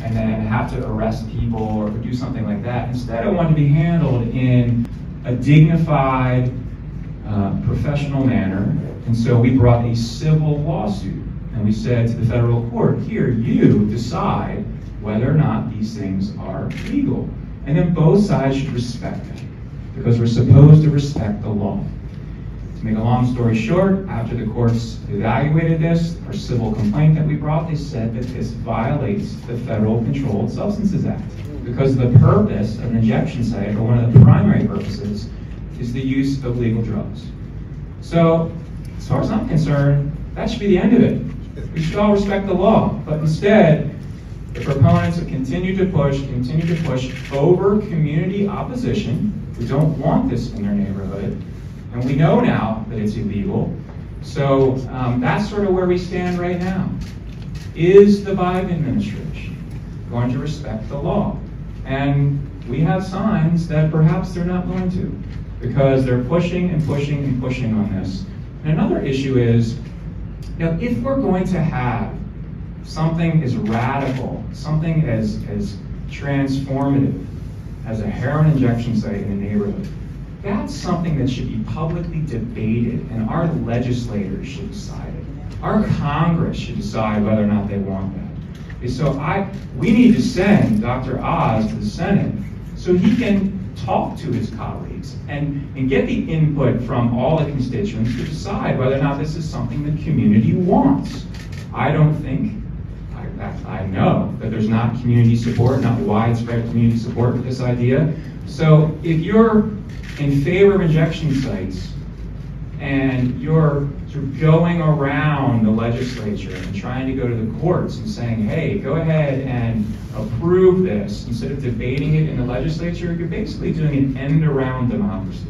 and then have to arrest people or do something like that. Instead, it wanted to be handled in a dignified, professional manner. And so we brought a civil lawsuit. And we said to the federal court, here, you decide whether or not these things are legal. And then both sides should respect it, because we're supposed to respect the law. To make a long story short, after the courts evaluated this, our civil complaint that we brought, they said that this violates the Federal Controlled Substances Act, because the purpose of an injection site, or one of the primary purposes, is the use of legal drugs. So, as far as I'm concerned, that should be the end of it. We should all respect the law, but instead, the proponents have continued to push over community opposition, who don't want this in their neighborhood, and we know now that it's illegal. So that's sort of where we stand right now. Is the Biden administration going to respect the law? And we have signs that perhaps they're not going to, because they're pushing and pushing and pushing on this. And another issue is, you know, if we're going to have something as radical, something as transformative as a heroin injection site in a neighborhood, that's something that should be publicly debated, and our legislators should decide it. Our Congress should decide whether or not they want that. Okay, so we need to send Dr. Oz to the Senate so he can talk to his colleagues and get the input from all the constituents to decide whether or not this is something the community wants. I don't think, I know that there's not community support, not widespread community support for this idea. So if you're in favor of injection sites and you're sort of going around the legislature and trying to go to the courts and saying, hey, go ahead and approve this, instead of debating it in the legislature, you're basically doing an end around democracy.